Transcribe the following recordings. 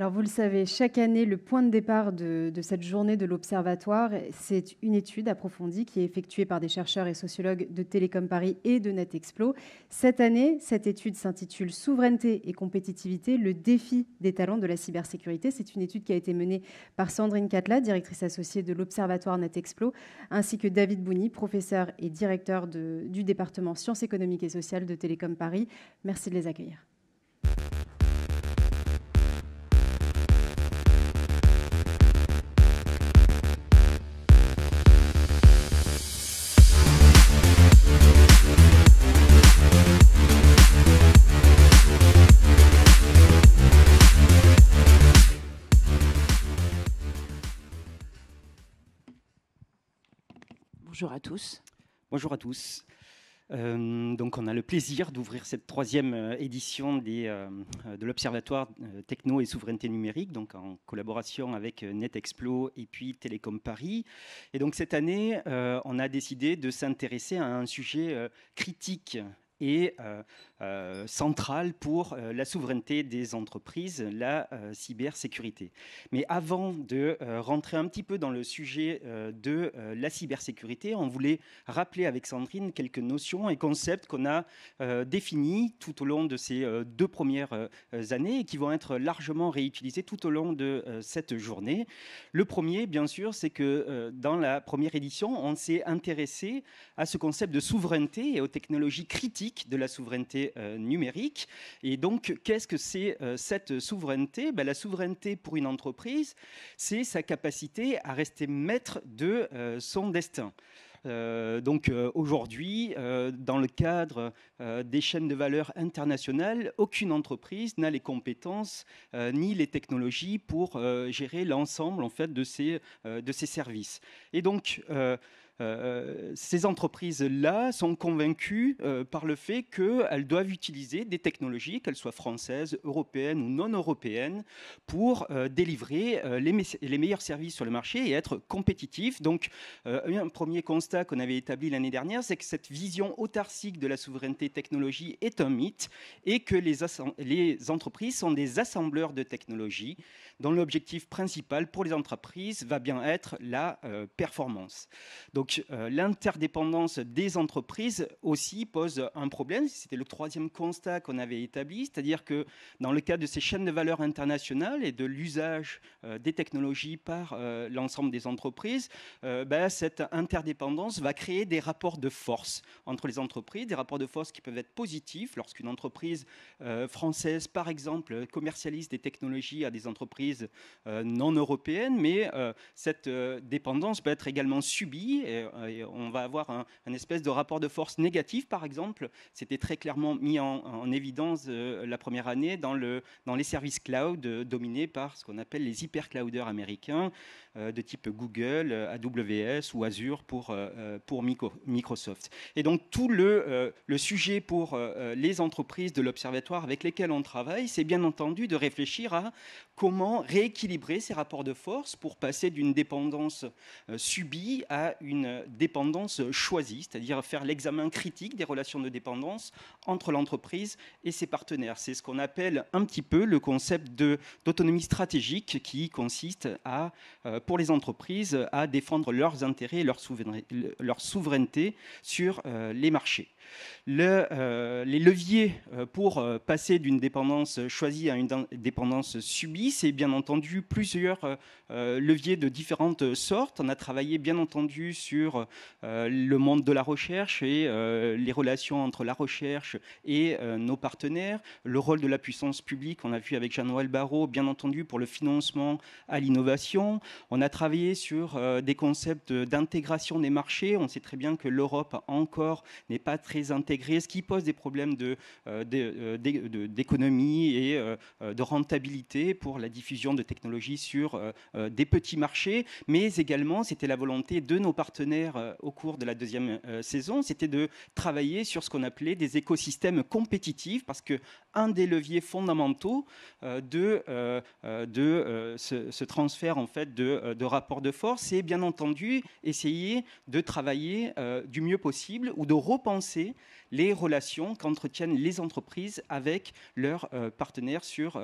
Alors, vous le savez, chaque année, le point de départ de cette journée de l'Observatoire, c'est une étude approfondie qui est effectuée par des chercheurs et sociologues de Télécom Paris et de NetExplo. Cette année, cette étude s'intitule Souveraineté et compétitivité, le défi des talents de la cybersécurité. C'est une étude qui a été menée par Sandrine Catla, directrice associée de l'Observatoire NetExplo, ainsi que David Bouni, professeur et directeur du département sciences économiques et sociales de Télécom Paris. Merci de les accueillir. Bonjour à tous. Bonjour à tous. Donc on a le plaisir d'ouvrir cette troisième édition de l'Observatoire Techno et Souveraineté Numérique, donc en collaboration avec NetExplo et puis Télécom Paris. Et donc cette année, on a décidé de s'intéresser à un sujet critique et centrale pour la souveraineté des entreprises, la cybersécurité. Mais avant de rentrer un petit peu dans le sujet de la cybersécurité, on voulait rappeler avec Sandrine quelques notions et concepts qu'on a définis tout au long de ces deux premières années et qui vont être largement réutilisés tout au long de cette journée. Le premier, bien sûr, c'est que dans la première édition, on s'est intéressé à ce concept de souveraineté et aux technologies critiques de la souveraineté numérique. Et donc, qu'est-ce que c'est cette souveraineté ? La souveraineté pour une entreprise, c'est sa capacité à rester maître de son destin. Aujourd'hui, dans le cadre des chaînes de valeur internationales, aucune entreprise n'a les compétences ni les technologies pour gérer l'ensemble en fait, de ces services. Et donc, ces entreprises-là sont convaincues par le fait qu'elles doivent utiliser des technologies, qu'elles soient françaises, européennes ou non européennes, pour délivrer les meilleurs services sur le marché et être compétitifs. Donc, un premier constat qu'on avait établi l'année dernière, c'est que cette vision autarcique de la souveraineté technologie est un mythe et que les entreprises sont des assembleurs de technologies dont l'objectif principal pour les entreprises va bien être la performance. Donc, l'interdépendance des entreprises aussi pose un problème. C'était le troisième constat qu'on avait établi, c'est-à-dire que dans le cadre de ces chaînes de valeur internationales et de l'usage des technologies par l'ensemble des entreprises, cette interdépendance va créer des rapports de force entre les entreprises, des rapports de force qui peuvent être positifs lorsqu'une entreprise française, par exemple, commercialise des technologies à des entreprises non européennes, mais cette dépendance peut être également subie et on va avoir un espèce de rapport de force négatif, par exemple. C'était très clairement mis en évidence la première année dans les services cloud dominés par ce qu'on appelle les hyperclouders américains de type Google, AWS ou Azure pour Microsoft. Et donc tout le sujet pour les entreprises de l'Observatoire avec lesquelles on travaille, c'est bien entendu de réfléchir à comment rééquilibrer ces rapports de force pour passer d'une dépendance subie à une dépendance choisie, c'est-à-dire faire l'examen critique des relations de dépendance entre l'entreprise et ses partenaires. C'est ce qu'on appelle un petit peu le concept d'autonomie stratégique qui consiste pour les entreprises à défendre leurs intérêts et leur souveraineté sur les marchés. Les leviers pour passer d'une dépendance choisie à une dépendance subie, c'est bien entendu plusieurs leviers de différentes sortes. On a travaillé bien entendu sur le monde de la recherche et les relations entre la recherche et nos partenaires, le rôle de la puissance publique, on a vu avec Jean-Noël Barrot, bien entendu pour le financement à l'innovation. On a travaillé sur des concepts d'intégration des marchés. On sait très bien que l'Europe encore n'est pas très intégrée, ce qui pose des problèmes d'économie et de rentabilité pour la diffusion de technologies sur des petits marchés, mais également c'était la volonté de nos partenaires au cours de la deuxième saison, c'était de travailler sur ce qu'on appelait des écosystèmes compétitifs, parce que un des leviers fondamentaux de ce transfert en fait de rapport de force, c'est bien entendu essayer de travailler du mieux possible ou de repenser améliorer les relations qu'entretiennent les entreprises avec leurs partenaires sur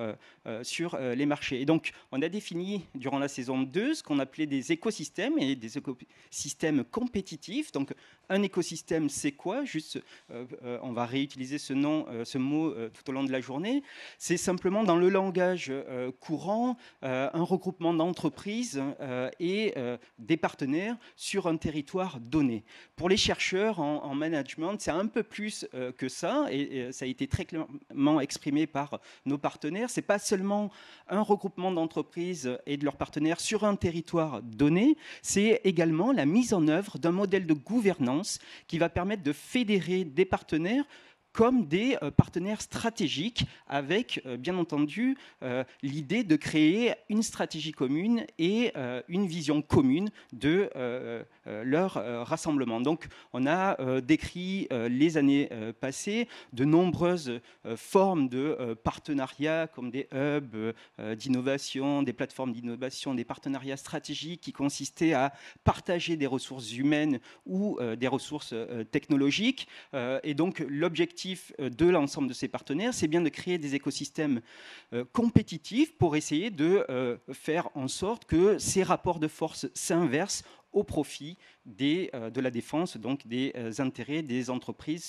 les marchés. Et donc, on a défini durant la saison 2 ce qu'on appelait des écosystèmes et des écosystèmes compétitifs. Donc, un écosystème, c'est quoi? Juste, on va réutiliser ce mot tout au long de la journée. C'est simplement dans le langage courant un regroupement d'entreprises et des partenaires sur un territoire donné. Pour les chercheurs en management, c'est un peu plus que ça, et ça a été très clairement exprimé par nos partenaires. Ce n'est pas seulement un regroupement d'entreprises et de leurs partenaires sur un territoire donné, c'est également la mise en œuvre d'un modèle de gouvernance qui va permettre de fédérer des partenaires comme des partenaires stratégiques avec, bien entendu, l'idée de créer une stratégie commune et une vision commune de leur rassemblement. Donc, on a décrit les années passées de nombreuses formes de partenariats comme des hubs d'innovation, des plateformes d'innovation, des partenariats stratégiques qui consistaient à partager des ressources humaines ou des ressources technologiques. Et donc, l'objectif de l'ensemble de ces partenaires, c'est bien de créer des écosystèmes compétitifs pour essayer de faire en sorte que ces rapports de force s'inversent au profit de la défense, donc des intérêts des entreprises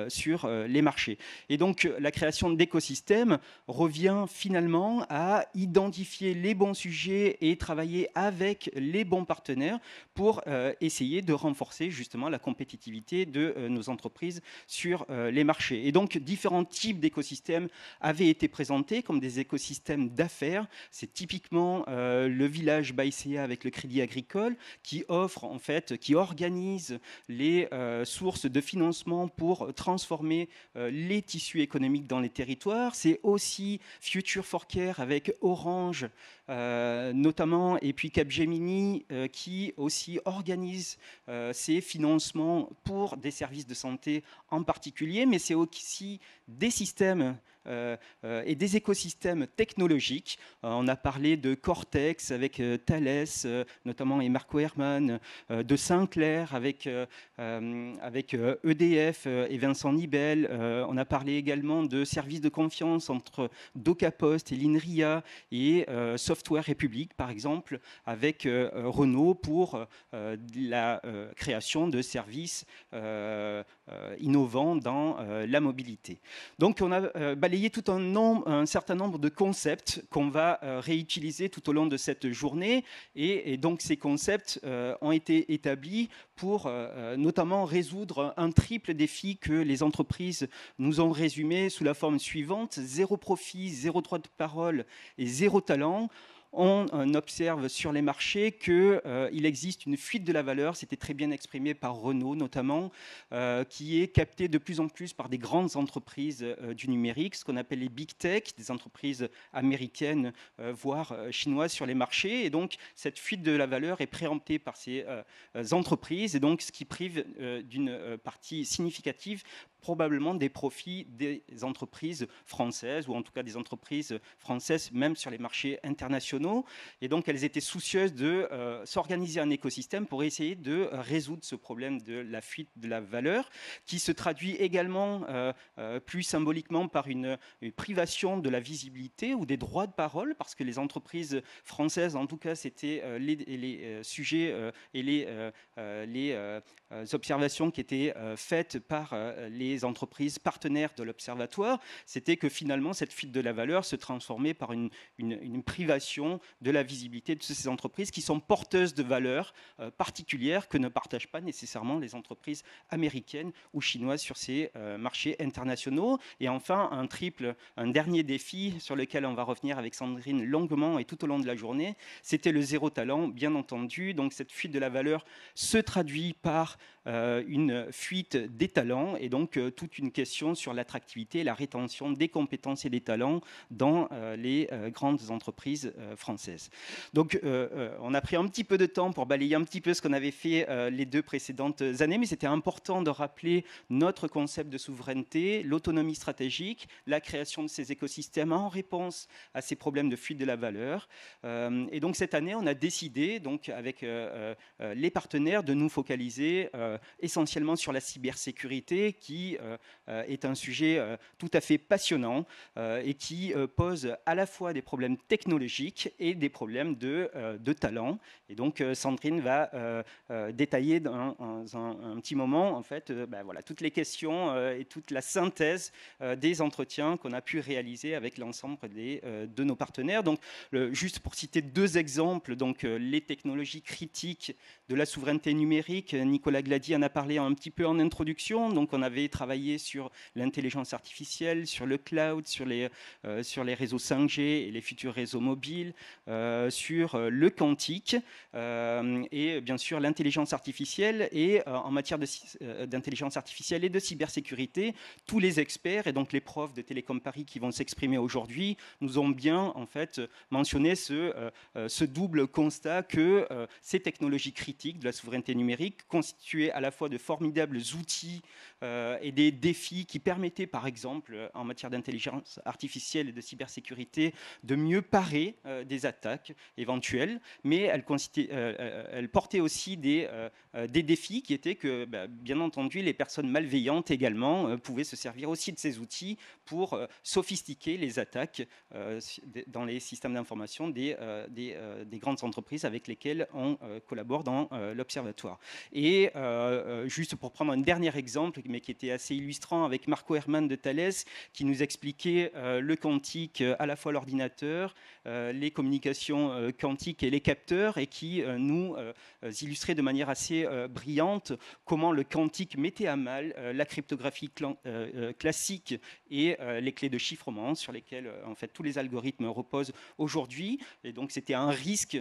sur les marchés. Et donc, la création d'écosystèmes revient finalement à identifier les bons sujets et travailler avec les bons partenaires pour essayer de renforcer justement la compétitivité de nos entreprises sur les marchés. Et donc, différents types d'écosystèmes avaient été présentés comme des écosystèmes d'affaires. C'est typiquement le village Baïséa avec le Crédit Agricole qui offre en fait, qui organise les sources de financement pour transformer les tissus économiques dans les territoires. C'est aussi Future for Care avec Orange notamment, et puis Capgemini qui aussi organise ces financements pour des services de santé en particulier, mais c'est aussi des systèmes et des écosystèmes technologiques. On a parlé de Cortex avec Thales, notamment, et Marco Herman, de Sinclair avec EDF et Vincent Nibel. On a parlé également de services de confiance entre DocaPost et l'INRIA et Software République, par exemple, avec Renault pour la création de services innovants dans la mobilité. Donc, on a balayé tout un certain nombre de concepts qu'on va réutiliser tout au long de cette journée. Et donc, ces concepts ont été établis pour notamment résoudre un triple défi que les entreprises nous ont résumé sous la forme suivante: zéro profit, zéro droit de parole et zéro talent. On observe sur les marchés qu'il existe une fuite de la valeur, c'était très bien exprimé par Renault notamment, qui est captée de plus en plus par des grandes entreprises du numérique, ce qu'on appelle les big tech, des entreprises américaines, voire chinoises sur les marchés. Et donc, cette fuite de la valeur est préemptée par ces entreprises, et donc ce qui prive d'une partie significative probablement des profits des entreprises françaises, ou en tout cas des entreprises françaises, même sur les marchés internationaux. Et donc, elles étaient soucieuses de s'organiser un écosystème pour essayer de résoudre ce problème de la fuite de la valeur, qui se traduit également plus symboliquement par une privation de la visibilité ou des droits de parole, parce que les entreprises françaises, en tout cas, c'était les sujets et les observations qui étaient faites par les entreprises partenaires de l'Observatoire, c'était que finalement cette fuite de la valeur se transformait par une privation de la visibilité de ces entreprises qui sont porteuses de valeurs particulières que ne partagent pas nécessairement les entreprises américaines ou chinoises sur ces marchés internationaux. Et enfin, un dernier défi sur lequel on va revenir avec Sandrine longuement et tout au long de la journée, c'était le zéro talent, bien entendu. Donc cette fuite de la valeur se traduit par une fuite des talents, et donc donc toute une question sur l'attractivité et la rétention des compétences et des talents dans les grandes entreprises françaises. Donc on a pris un petit peu de temps pour balayer un petit peu ce qu'on avait fait les 2 précédentes années, mais c'était important de rappeler notre concept de souveraineté, l'autonomie stratégique, la création de ces écosystèmes en réponse à ces problèmes de fuite de la valeur. Et donc cette année, on a décidé, donc, avec les partenaires, de nous focaliser essentiellement sur la cybersécurité, qui est un sujet tout à fait passionnant et qui pose à la fois des problèmes technologiques et des problèmes de talent. Et donc Sandrine va détailler dans un petit moment en fait, voilà, toutes les questions et toute la synthèse des entretiens qu'on a pu réaliser avec l'ensemble de nos partenaires. Donc, juste pour citer 2 exemples, donc, les technologies critiques de la souveraineté numérique, Nicolas Glady en a parlé un petit peu en introduction. Donc, on avait travaillé sur l'intelligence artificielle, sur le cloud, sur les réseaux 5G et les futurs réseaux mobiles, sur le quantique et bien sûr l'intelligence artificielle. Et en matière d'intelligence artificielle et de cybersécurité, tous les experts et donc les profs de Télécom Paris qui vont s'exprimer aujourd'hui nous ont bien en fait mentionné ce double constat que ces technologies critiques de la souveraineté numérique constituaient à la fois de formidables outils et des défis qui permettaient par exemple en matière d'intelligence artificielle et de cybersécurité de mieux parer des attaques éventuelles, mais elles portaient aussi des défis qui étaient que bien entendu les personnes malveillantes également pouvaient se servir aussi de ces outils pour sophistiquer les attaques dans les systèmes d'information des grandes entreprises avec lesquelles on collabore dans l'Observatoire. Et juste pour prendre un dernier exemple, mais qui était assez illustrant, avec Marco Herman de Thales, qui nous expliquait le quantique, à la fois l'ordinateur, les communications quantiques et les capteurs, et qui nous illustrait de manière assez brillante comment le quantique mettait à mal la cryptographie classique et les clés de chiffrement sur lesquelles en fait tous les algorithmes reposent aujourd'hui. Et donc c'était un risque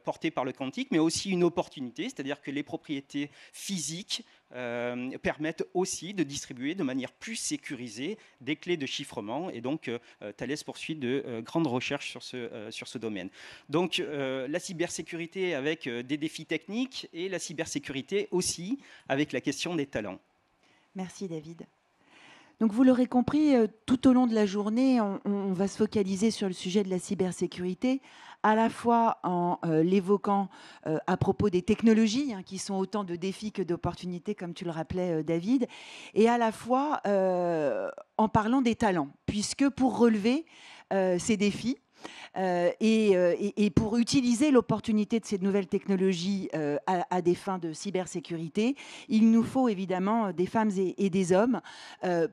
porté par le quantique, mais aussi une opportunité, c'est-à-dire que les propriétés physiques permettent aussi de distribuer de manière plus sécurisée des clés de chiffrement. Et donc Thales poursuit de grandes recherches sur ce domaine. Donc la cybersécurité avec des défis techniques et la cybersécurité aussi avec la question des talents. Merci David. Donc vous l'aurez compris, tout au long de la journée, on va se focaliser sur le sujet de la cybersécurité, à la fois en l'évoquant à propos des technologies, qui sont autant de défis que d'opportunités, comme tu le rappelais David, et à la fois en parlant des talents, puisque pour relever ces défis, et pour utiliser l'opportunité de ces nouvelles technologies à des fins de cybersécurité, il nous faut évidemment des femmes et des hommes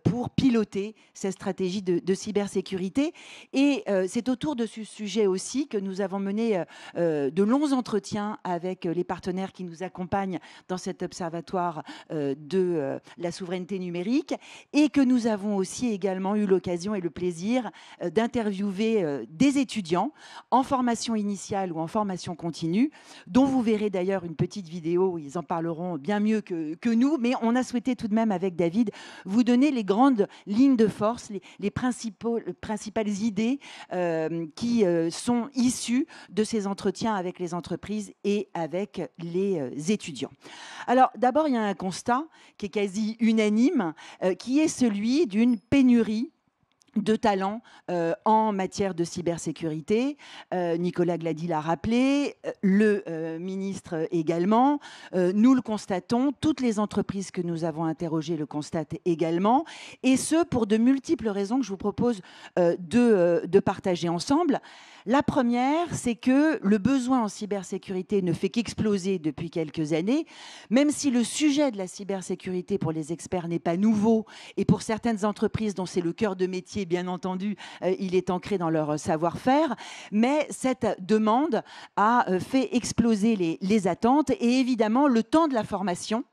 pour piloter cette stratégie de cybersécurité. Et c'est autour de ce sujet aussi que nous avons mené de longs entretiens avec les partenaires qui nous accompagnent dans cet observatoire de la souveraineté numérique, et que nous avons aussi également eu l'occasion et le plaisir d'interviewer des étudiants en formation initiale ou en formation continue, dont vous verrez d'ailleurs une petite vidéo où ils en parleront bien mieux que nous, mais on a souhaité tout de même avec David vous donner les grandes lignes de force, les principales idées qui sont issues de ces entretiens avec les entreprises et avec les étudiants. Alors d'abord, il y a un constat qui est quasi unanime, qui est celui d'une pénurie de talents en matière de cybersécurité. Nicolas Glady l'a rappelé, le ministre également. Nous le constatons, toutes les entreprises que nous avons interrogées le constatent également, et ce pour de multiples raisons que je vous propose de partager ensemble. La première, c'est que le besoin en cybersécurité ne fait qu'exploser depuis quelques années, même si le sujet de la cybersécurité pour les experts n'est pas nouveau, et pour certaines entreprises dont c'est le cœur de métier, bien entendu, il est ancré dans leur savoir-faire, mais cette demande a fait exploser les attentes, et évidemment le temps de la formation,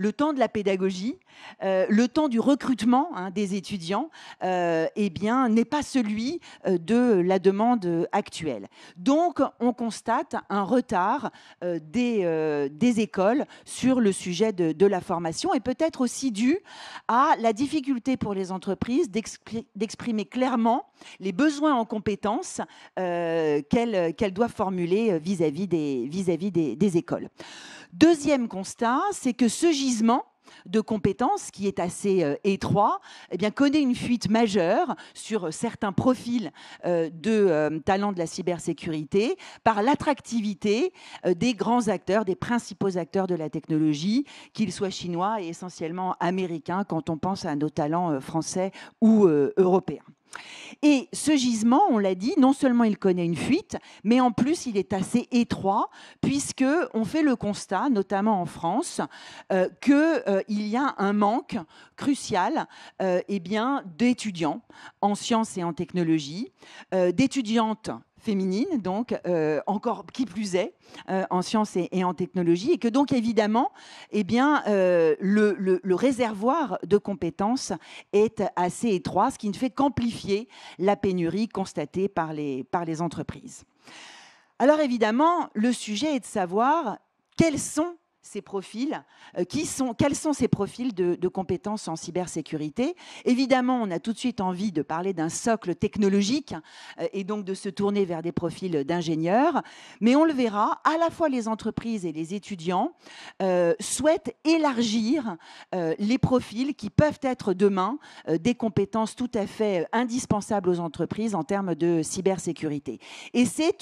le temps de la pédagogie, le temps du recrutement des étudiants, eh bien, n'est pas celui de la demande actuelle. Donc, on constate un retard des écoles sur le sujet de la formation, et peut-être aussi dû à la difficulté pour les entreprises d'exprimer clairement les besoins en compétences qu'elles doivent formuler vis-à-vis des écoles. Deuxième constat, c'est que ce gisement de compétences, qui est assez étroit, eh bien, connaît une fuite majeure sur certains profils de talents de la cybersécurité par l'attractivité des grands acteurs, des principaux acteurs de la technologie, qu'ils soient chinois et essentiellement américains quand on pense à nos talents français ou européens. Et ce gisement, on l'a dit, non seulement il connaît une fuite, mais en plus il est assez étroit, puisqu'on fait le constat, notamment en France, qu'il y a un manque crucial d'étudiants en sciences et en technologie, d'étudiantes féminines, donc encore qui plus est, en sciences et en technologie, et que donc évidemment, eh bien, le réservoir de compétences est assez étroit, ce qui ne fait qu'amplifier la pénurie constatée par les entreprises. Alors évidemment, le sujet est de savoir quels sont ces profils, quels sont ces profils de compétences en cybersécurité. Évidemment, on a tout de suite envie de parler d'un socle technologique et donc de se tourner vers des profils d'ingénieurs, mais on le verra, à la fois les entreprises et les étudiants souhaitent élargir les profils qui peuvent être demain des compétences tout à fait indispensables aux entreprises en termes de cybersécurité. Et c'est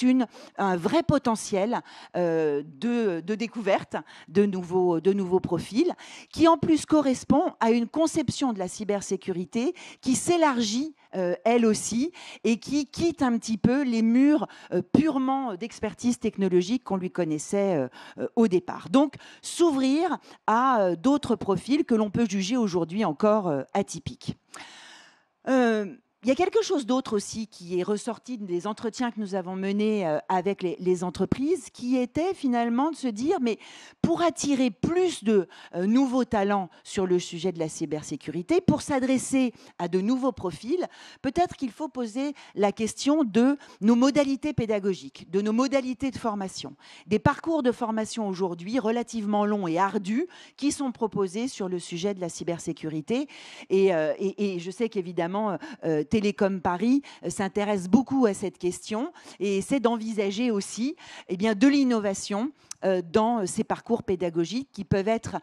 un vrai potentiel de découverte de nouveaux profils, qui en plus correspond à une conception de la cybersécurité qui s'élargit elle aussi, et qui quitte un petit peu les murs purement d'expertise technologique qu'on lui connaissait au départ. Donc, s'ouvrir à d'autres profils que l'on peut juger aujourd'hui encore atypiques. Il y a quelque chose d'autre aussi qui est ressorti des entretiens que nous avons menés avec les entreprises, qui était finalement de se dire, mais pour attirer plus de nouveaux talents sur le sujet de la cybersécurité, pour s'adresser à de nouveaux profils, peut-être qu'il faut poser la question de nos modalités pédagogiques, de nos modalités de formation, des parcours de formation aujourd'hui relativement longs et ardus qui sont proposés sur le sujet de la cybersécurité. Et je sais qu'évidemment, Télécom Paris s'intéresse beaucoup à cette question et essaie d'envisager aussi de l'innovation dans ces parcours pédagogiques qui peuvent être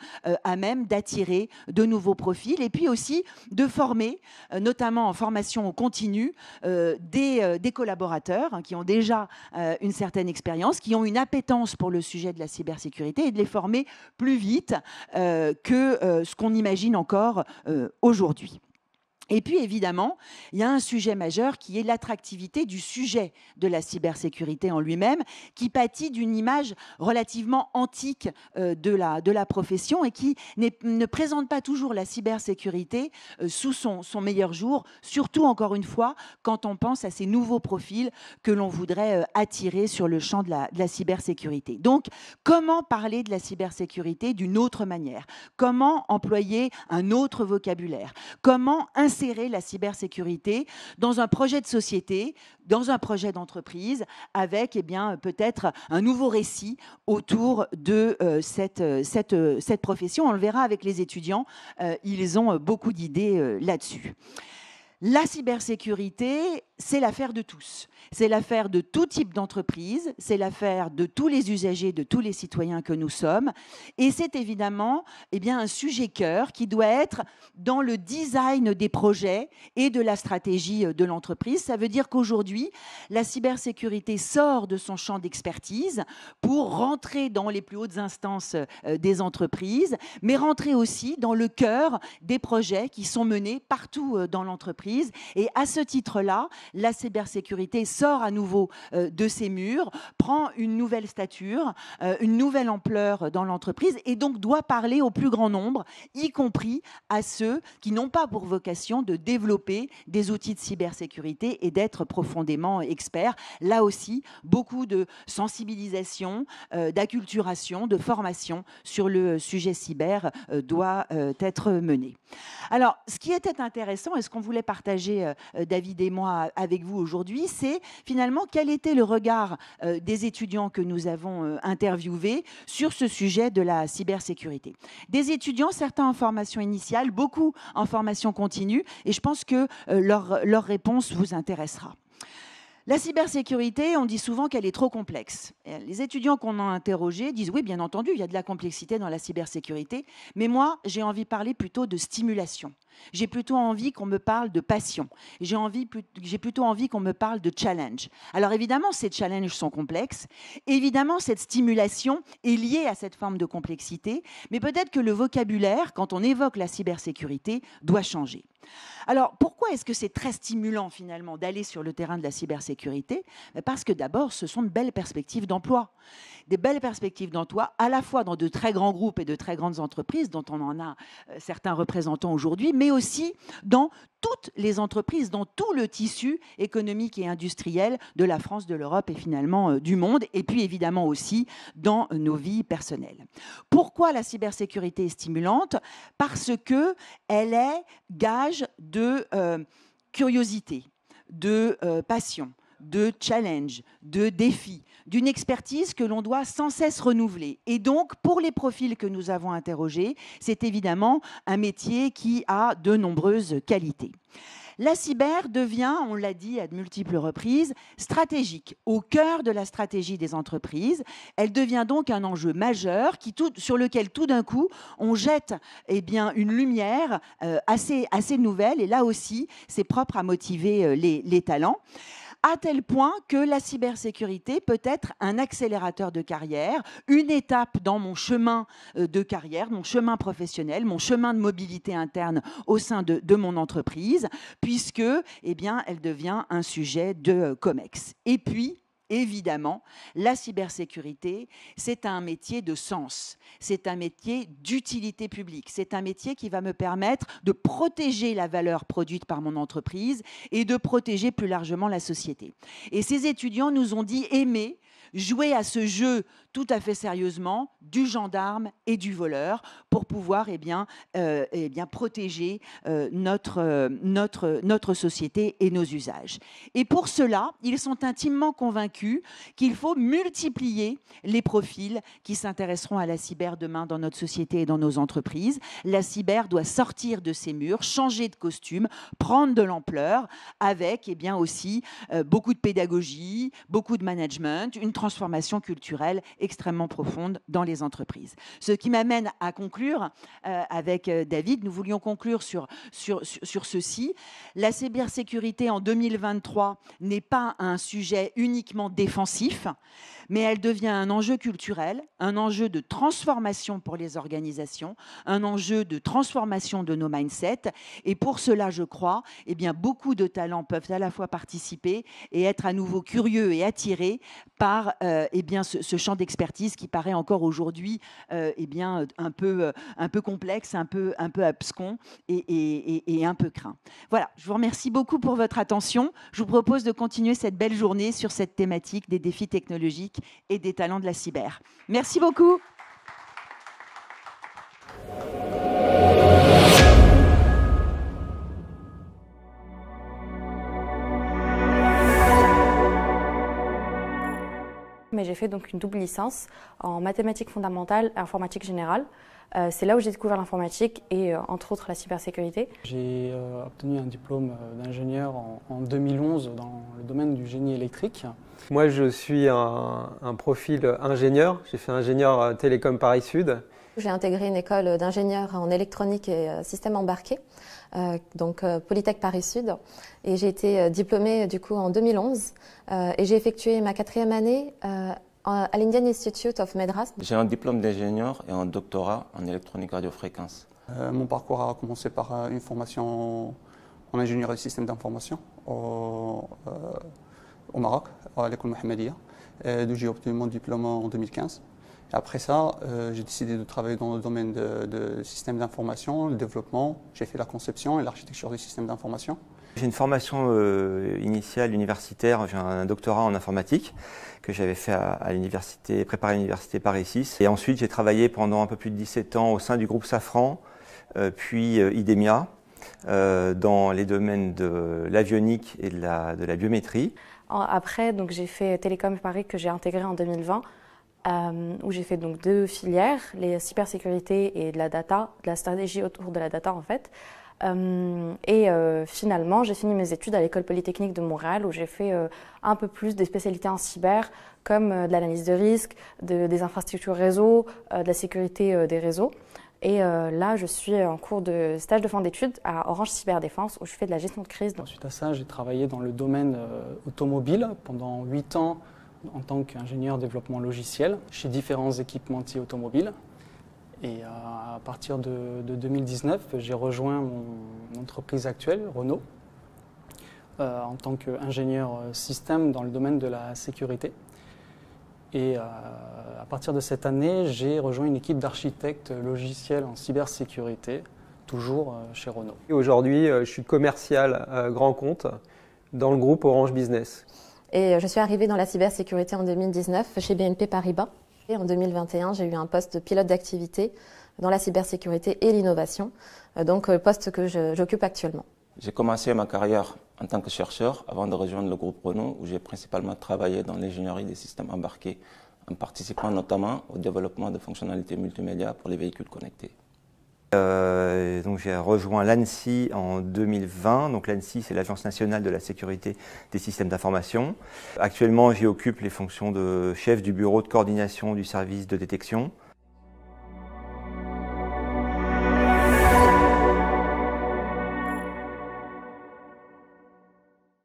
à même d'attirer de nouveaux profils, et puis aussi de former, notamment en formation continue, des collaborateurs qui ont déjà une certaine expérience, qui ont une appétence pour le sujet de la cybersécurité, et de les former plus vite que ce qu'on imagine encore aujourd'hui. Et puis, évidemment, il y a un sujet majeur qui est l'attractivité du sujet de la cybersécurité en lui-même, qui pâtit d'une image relativement antique de la profession et qui ne présente pas toujours la cybersécurité sous son meilleur jour, surtout, encore une fois, quand on pense à ces nouveaux profils que l'on voudrait attirer sur le champ de la cybersécurité. Donc, comment parler de la cybersécurité d'une autre manière? Comment employer un autre vocabulaire? Comment insérer la cybersécurité dans un projet de société, dans un projet d'entreprise, avec peut-être un nouveau récit autour de cette profession. On le verra avec les étudiants, ils ont beaucoup d'idées là-dessus. La cybersécurité, c'est l'affaire de tous. C'est l'affaire de tout type d'entreprise, c'est l'affaire de tous les usagers, de tous les citoyens que nous sommes. Et c'est évidemment un sujet cœur qui doit être dans le design des projets et de la stratégie de l'entreprise. Ça veut dire qu'aujourd'hui, la cybersécurité sort de son champ d'expertise pour rentrer dans les plus hautes instances des entreprises, mais rentrer aussi dans le cœur des projets qui sont menés partout dans l'entreprise. Et à ce titre-là, la cybersécurité sort à nouveau de ses murs, prend une nouvelle stature, une nouvelle ampleur dans l'entreprise et donc doit parler au plus grand nombre, y compris à ceux qui n'ont pas pour vocation de développer des outils de cybersécurité et d'être profondément experts. Là aussi, beaucoup de sensibilisation, d'acculturation, de formation sur le sujet cyber doit être menée. Alors, ce qui était intéressant et ce qu'on voulait partager, David et moi, avec vous aujourd'hui, c'est finalement quel était le regard des étudiants que nous avons interviewés sur ce sujet de la cybersécurité. Des étudiants, certains en formation initiale, beaucoup en formation continue, et je pense que leur réponse vous intéressera. La cybersécurité, on dit souvent qu'elle est trop complexe. Les étudiants qu'on a interrogés disent oui, bien entendu, il y a de la complexité dans la cybersécurité, mais moi, j'ai envie de parler plutôt de stimulation. J'ai plutôt envie qu'on me parle de passion. J'ai plutôt envie qu'on me parle de challenge. Alors évidemment, ces challenges sont complexes. Évidemment, cette stimulation est liée à cette forme de complexité, mais peut-être que le vocabulaire, quand on évoque la cybersécurité, doit changer. Alors, pourquoi est-ce que c'est très stimulant, finalement, d'aller sur le terrain de la cybersécurité? Parce que d'abord, ce sont de belles perspectives d'emploi. Des belles perspectives d'emploi, à la fois dans de très grands groupes et de très grandes entreprises, dont on en a certains représentants aujourd'hui, mais aussi dans toutes les entreprises, dans tout le tissu économique et industriel de la France, de l'Europe et finalement du monde, et puis évidemment aussi dans nos vies personnelles. Pourquoi la cybersécurité est stimulante? Parce qu'elle est gage de curiosité, de passion, de challenge, de défi, d'une expertise que l'on doit sans cesse renouveler. Et donc, pour les profils que nous avons interrogés, c'est évidemment un métier qui a de nombreuses qualités. La cyber devient, on l'a dit à de multiples reprises, stratégique, au cœur de la stratégie des entreprises. Elle devient donc un enjeu majeur sur lequel tout d'un coup on jette une lumière assez nouvelle, et là aussi c'est propre à motiver les talents. À tel point que la cybersécurité peut être un accélérateur de carrière, une étape dans mon chemin de carrière, mon chemin professionnel, mon chemin de mobilité interne au sein de mon entreprise, puisque elle devient un sujet de COMEX. Et puis, évidemment, la cybersécurité, c'est un métier de sens, c'est un métier d'utilité publique, c'est un métier qui va me permettre de protéger la valeur produite par mon entreprise et de protéger plus largement la société. Et ces étudiants nous ont dit aimer jouer à ce jeu tout à fait sérieusement du gendarme et du voleur pour pouvoir protéger notre société et nos usages. Et pour cela, ils sont intimement convaincus qu'il faut multiplier les profils qui s'intéresseront à la cyber demain dans notre société et dans nos entreprises. La cyber doit sortir de ses murs, changer de costume, prendre de l'ampleur avec aussi beaucoup de pédagogie, beaucoup de management, une transformation culturelle extrêmement profonde dans les entreprises. Ce qui m'amène à conclure avec David. Nous voulions conclure sur ceci. La cybersécurité en 2023 n'est pas un sujet uniquement défensif, mais elle devient un enjeu culturel, un enjeu de transformation pour les organisations, un enjeu de transformation de nos mindsets. Et pour cela, je crois, beaucoup de talents peuvent à la fois participer et être à nouveau curieux et attirés par ce champ d'expertise qui paraît encore aujourd'hui un peu complexe, un peu abscon et un peu craint. Voilà, je vous remercie beaucoup pour votre attention. Je vous propose de continuer cette belle journée sur cette thématique des défis technologiques et des talents de la cyber. Merci beaucoup. Mais j'ai fait donc une double licence en mathématiques fondamentales et informatique générale. C'est là où j'ai découvert l'informatique et entre autres la cybersécurité. J'ai obtenu un diplôme d'ingénieur en 2011 dans le domaine du génie électrique. Moi je suis un profil ingénieur, j'ai fait ingénieur Télécom Paris Sud. J'ai intégré une école d'ingénieur en électronique et système embarqué, donc Polytech Paris Sud. Et j'ai été diplômée du coup en 2011 et j'ai effectué ma 4e année à l'Indian Institute of Madras. J'ai un diplôme d'ingénieur et un doctorat en électronique radiofréquence. Mon parcours a commencé par une formation en ingénierie système d'information au Maroc, à l'école Mohammedia, d'où j'ai obtenu mon diplôme en 2015. Et après ça, j'ai décidé de travailler dans le domaine de systèmes d'information, le développement. J'ai fait la conception et l'architecture des systèmes d'information. J'ai une formation initiale universitaire, j'ai un doctorat en informatique que j'avais fait à l'université, préparé à l'université Paris 6. Et ensuite, j'ai travaillé pendant un peu plus de 17 ans au sein du groupe Safran, puis IDEMIA, dans les domaines de l'avionique et de la biométrie. Après, donc, j'ai fait Télécom Paris que j'ai intégré en 2020, où j'ai fait donc 2 filières, les cybersécurité et de la data, de la stratégie autour de la data en fait. Finalement, j'ai fini mes études à l'École Polytechnique de Montréal où j'ai fait un peu plus des spécialités en cyber comme de l'analyse de risque, des infrastructures réseau, de la sécurité des réseaux. Et là, je suis en cours de stage de fin d'études à Orange Cyberdéfense où je fais de la gestion de crise. Suite à ça, j'ai travaillé dans le domaine automobile pendant 8 ans en tant qu'ingénieur développement logiciel chez différents équipementiers automobiles. Et à partir de 2019, j'ai rejoint mon entreprise actuelle, Renault, en tant qu'ingénieur système dans le domaine de la sécurité. Et à partir de cette année, j'ai rejoint une équipe d'architectes logiciels en cybersécurité, toujours chez Renault. Aujourd'hui, je suis commercial grand compte dans le groupe Orange Business. Et je suis arrivée dans la cybersécurité en 2019 chez BNP Paribas. Et en 2021, j'ai eu un poste de pilote d'activité dans la cybersécurité et l'innovation, donc le poste que j'occupe actuellement. J'ai commencé ma carrière en tant que chercheur avant de rejoindre le groupe Renault où j'ai principalement travaillé dans l'ingénierie des systèmes embarqués en participant notamment au développement de fonctionnalités multimédia pour les véhicules connectés. Donc j'ai rejoint l'ANSSI en 2020. Donc l'ANSSI, c'est l'Agence nationale de la sécurité des systèmes d'information. Actuellement, j'y occupe les fonctions de chef du bureau de coordination du service de détection.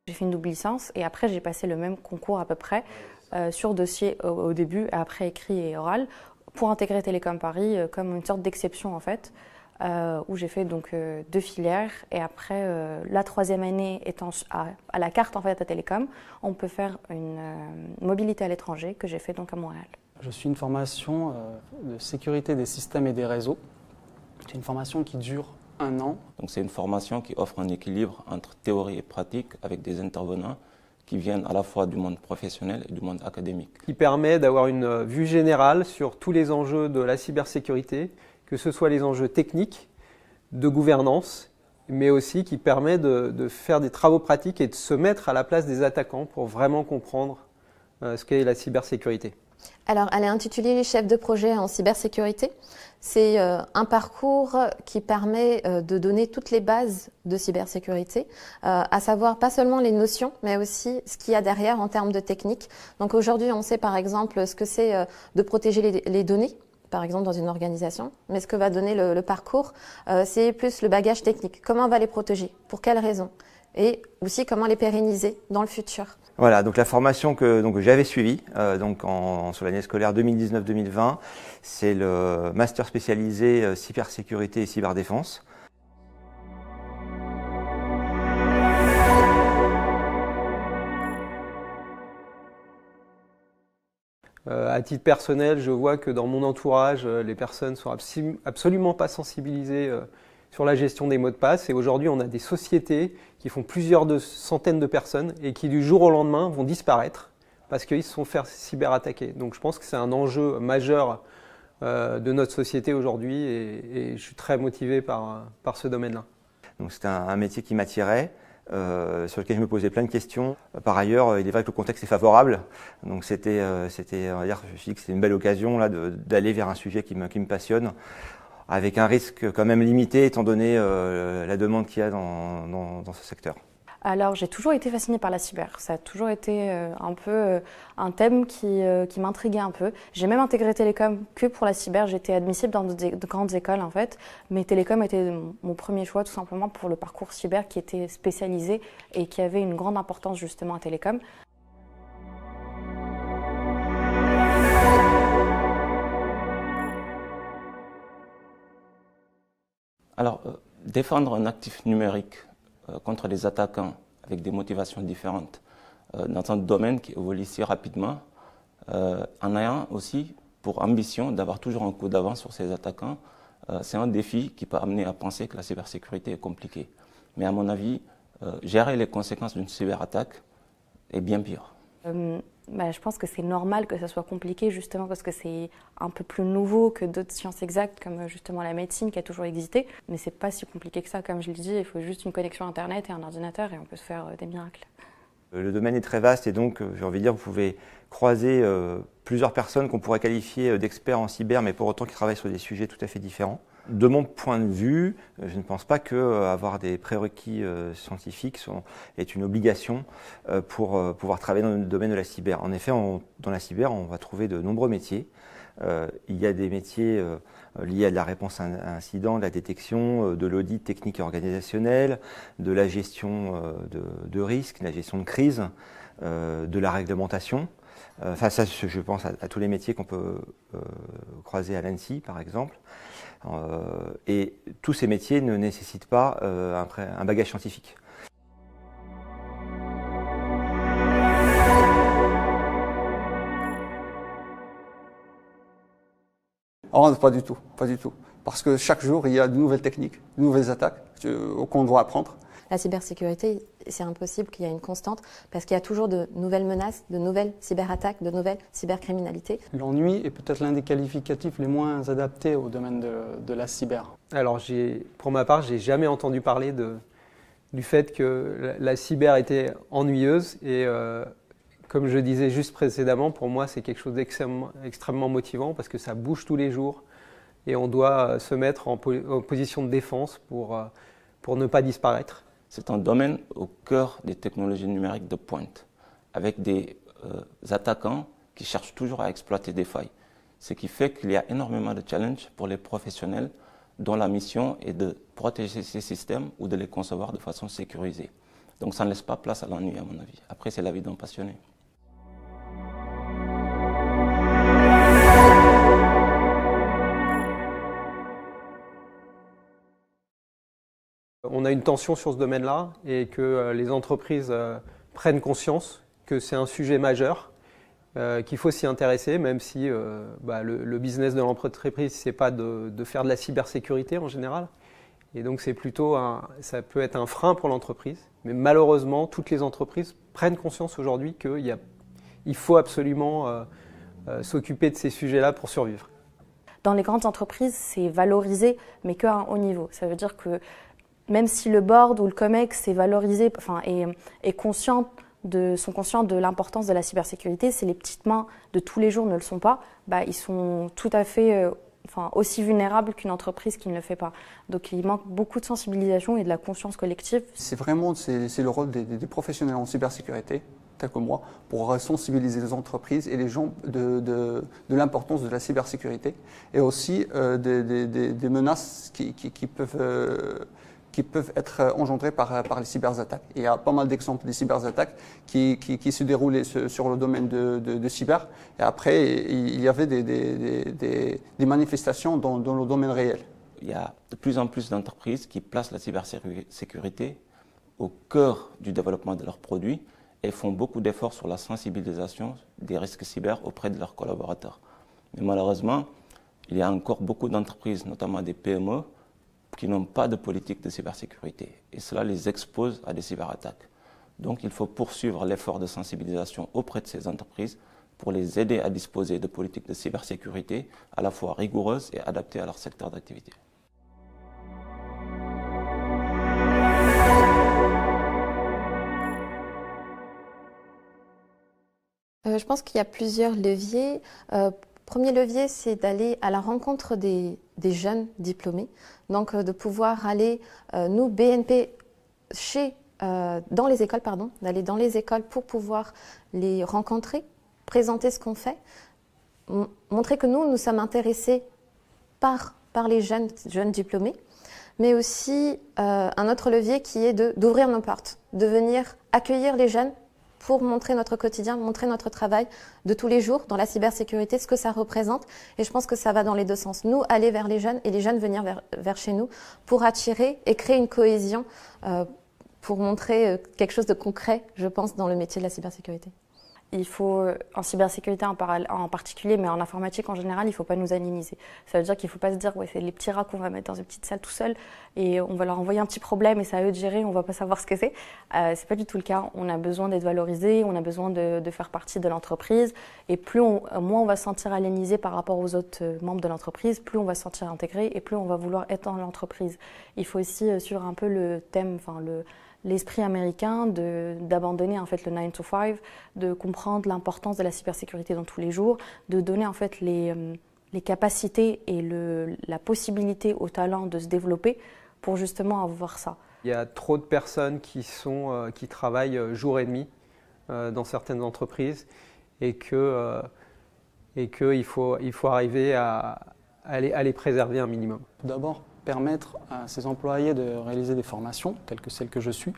J'ai fait une double licence et après j'ai passé le même concours à peu près sur dossier au début, et après écrit et oral, pour intégrer Télécom Paris comme une sorte d'exception en fait. Où j'ai fait donc 2 filières et après la 3e année étant à la carte en fait à Télécom, on peut faire une mobilité à l'étranger que j'ai fait donc à Montréal. Je suis une formation de sécurité des systèmes et des réseaux. C'est une formation qui dure 1 an. Donc c'est une formation qui offre un équilibre entre théorie et pratique avec des intervenants qui viennent à la fois du monde professionnel et du monde académique. Qui permet d'avoir une vue générale sur tous les enjeux de la cybersécurité, que ce soit les enjeux techniques, de gouvernance, mais aussi qui permet de faire des travaux pratiques et de se mettre à la place des attaquants pour vraiment comprendre ce qu'est la cybersécurité. Alors, elle est intitulée chef de projet en cybersécurité. C'est un parcours qui permet de donner toutes les bases de cybersécurité, à savoir pas seulement les notions, mais aussi ce qu'il y a derrière en termes de technique. Donc aujourd'hui, on sait par exemple ce que c'est de protéger les données, par exemple dans une organisation, mais ce que va donner le parcours, c'est plus le bagage technique. Comment on va les protéger, pour quelles raisons, et aussi comment les pérenniser dans le futur. Voilà, donc la formation que j'avais suivie sur l'année scolaire 2019-2020, c'est le master spécialisé cybersécurité et cyberdéfense. À titre personnel, je vois que dans mon entourage, les personnes ne sont absolument pas sensibilisées sur la gestion des mots de passe. Et aujourd'hui, on a des sociétés qui font plusieurs centaines de personnes et qui du jour au lendemain vont disparaître parce qu'ils se sont fait cyberattaquer. Donc je pense que c'est un enjeu majeur de notre société aujourd'hui et je suis très motivé par ce domaine-là. Donc c'était un métier qui m'attirait. Sur lequel je me posais plein de questions. Par ailleurs, il est vrai que le contexte est favorable, donc on va dire, je me suis dit que c'était une belle occasion là d'aller vers un sujet qui me passionne, avec un risque quand même limité étant donné la demande qu'il y a dans ce secteur. Alors j'ai toujours été fascinée par la cyber, ça a toujours été un peu un thème qui m'intriguait un peu. J'ai même intégré Télécom que pour la cyber, j'étais admissible dans de grandes écoles en fait, mais Télécom était mon premier choix tout simplement pour le parcours cyber qui était spécialisé et qui avait une grande importance justement à Télécom. Alors, défendre un actif numérique contre les attaquants avec des motivations différentes, dans un domaine qui évolue si rapidement, en ayant aussi pour ambition d'avoir toujours un coup d'avance sur ses attaquants. C'est un défi qui peut amener à penser que la cybersécurité est compliquée. Mais à mon avis, gérer les conséquences d'une cyberattaque est bien pire. Je pense que c'est normal que ça soit compliqué, justement parce que c'est un peu plus nouveau que d'autres sciences exactes, comme justement la médecine qui a toujours existé. Mais c'est pas si compliqué que ça, comme je l'ai dit, il faut juste une connexion Internet et un ordinateur et on peut se faire des miracles. Le domaine est très vaste et donc, j'ai envie de dire, vous pouvez croiser plusieurs personnes qu'on pourrait qualifier d'experts en cyber, mais pour autant qui travaillent sur des sujets tout à fait différents. De mon point de vue, je ne pense pas qu'avoir des prérequis scientifiques est une obligation pour pouvoir travailler dans le domaine de la cyber. En effet, dans la cyber, on va trouver de nombreux métiers. Il y a des métiers liés à de la réponse à incident, de la détection, de l'audit technique et organisationnel, de la gestion de risques, de la gestion de crise, de la réglementation. Enfin, ça, je pense à tous les métiers qu'on peut croiser à l'ANSSI, par exemple. Et tous ces métiers ne nécessitent pas un bagage scientifique. Oh, pas du tout, pas du tout. Parce que chaque jour, il y a de nouvelles techniques, de nouvelles attaques qu'on doit apprendre. La cybersécurité, c'est impossible qu'il y ait une constante parce qu'il y a toujours de nouvelles menaces, de nouvelles cyberattaques, de nouvelles cybercriminalités. L'ennui est peut-être l'un des qualificatifs les moins adaptés au domaine de la cyber. Alors, pour ma part, j'ai jamais entendu parler du fait que la cyber était ennuyeuse et comme je disais juste précédemment, pour moi, c'est quelque chose d'extrêmement motivant parce que ça bouge tous les jours et on doit se mettre en position de défense pour ne pas disparaître. C'est un domaine au cœur des technologies numériques de pointe, avec des attaquants qui cherchent toujours à exploiter des failles. Ce qui fait qu'il y a énormément de challenges pour les professionnels dont la mission est de protéger ces systèmes ou de les concevoir de façon sécurisée. Donc ça ne laisse pas place à l'ennui à mon avis. Après, c'est la vie d'un passionné. On a une tension sur ce domaine-là et que les entreprises prennent conscience que c'est un sujet majeur, qu'il faut s'y intéresser, même si le business de l'entreprise, c'est pas de faire de la cybersécurité en général. Et donc c'est plutôt ça peut être un frein pour l'entreprise. Mais malheureusement, toutes les entreprises prennent conscience aujourd'hui qu'il faut absolument s'occuper de ces sujets-là pour survivre. Dans les grandes entreprises, c'est valorisé, mais qu'à un haut niveau. Ça veut dire que même si le board ou le COMEX est valorisé, est conscient sont conscients de l'importance de la cybersécurité, si les petites mains de tous les jours ne le sont pas, ils sont tout à fait aussi vulnérables qu'une entreprise qui ne le fait pas. Donc il manque beaucoup de sensibilisation et de la conscience collective. C'est le rôle des professionnels en cybersécurité, tels que moi, pour sensibiliser les entreprises et les gens de l'importance de la cybersécurité et aussi des menaces qui peuvent être engendrées par les cyberattaques. Il y a pas mal d'exemples des cyberattaques qui se déroulaient sur le domaine de cyber. Et après, il y avait des manifestations dans le domaine réel. Il y a de plus en plus d'entreprises qui placent la cybersécurité au cœur du développement de leurs produits et font beaucoup d'efforts sur la sensibilisation des risques cyber auprès de leurs collaborateurs. Mais malheureusement, il y a encore beaucoup d'entreprises, notamment des PME, qui n'ont pas de politique de cybersécurité. Et cela les expose à des cyberattaques. Donc il faut poursuivre l'effort de sensibilisation auprès de ces entreprises pour les aider à disposer de politiques de cybersécurité à la fois rigoureuses et adaptées à leur secteur d'activité. Je pense qu'il y a plusieurs leviers. Premier levier, c'est d'aller à la rencontre des jeunes diplômés, donc de pouvoir aller, nous, BNP, dans les écoles, d'aller dans les écoles pour pouvoir les rencontrer, présenter ce qu'on fait, montrer que nous sommes intéressés par les jeunes diplômés, mais aussi un autre levier qui est d'ouvrir nos portes, de venir accueillir les jeunes pour montrer notre quotidien, montrer notre travail de tous les jours dans la cybersécurité, ce que ça représente. Et je pense que ça va dans les deux sens. Nous, aller vers les jeunes et les jeunes venir vers chez nous pour attirer et créer une cohésion pour montrer quelque chose de concret, je pense, dans le métier de la cybersécurité. Il faut, en cybersécurité en particulier, mais en informatique en général, il ne faut pas nous anonymiser. Ça veut dire qu'il ne faut pas se dire, ouais, c'est les petits rats qu'on va mettre dans une petite salle tout seul et on va leur envoyer un petit problème et c'est à eux de gérer, on ne va pas savoir ce que c'est. C'est pas du tout le cas. On a besoin d'être valorisé, on a besoin de faire partie de l'entreprise et moins on va se sentir aliénisé par rapport aux autres membres de l'entreprise, plus on va se sentir intégré et plus on va vouloir être dans l'entreprise. Il faut aussi suivre un peu le thème, l'esprit américain d'abandonner en fait le 9 to 5, de comprendre l'importance de la cybersécurité dans tous les jours, de donner en fait les capacités et la possibilité aux talents de se développer pour justement avoir ça. Il y a trop de personnes qui travaillent jour et demi dans certaines entreprises et qu'il faut arriver à les préserver un minimum. Tout d'abord, permettre à ces employés de réaliser des formations, telles que celles que je suis,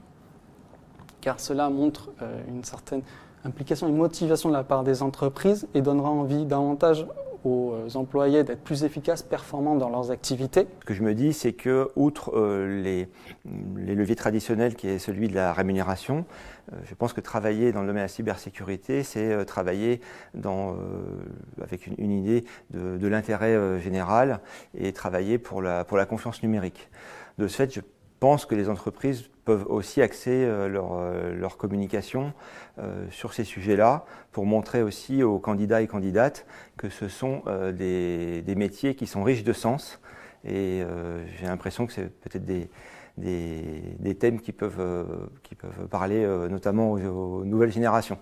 car cela montre une certaine implication et motivation de la part des entreprises et donnera envie davantage aux employés d'être plus efficaces, performants dans leurs activités. Ce que je me dis, c'est que, outre les leviers traditionnels qui est celui de la rémunération, je pense que travailler dans le domaine de la cybersécurité, c'est travailler avec une idée de l'intérêt général et travailler pour la confiance numérique. De ce fait, je pense que les entreprises peuvent aussi axer leur communication sur ces sujets-là pour montrer aussi aux candidats et candidates que ce sont des métiers qui sont riches de sens et j'ai l'impression que c'est peut-être des thèmes qui peuvent parler notamment aux nouvelles générations.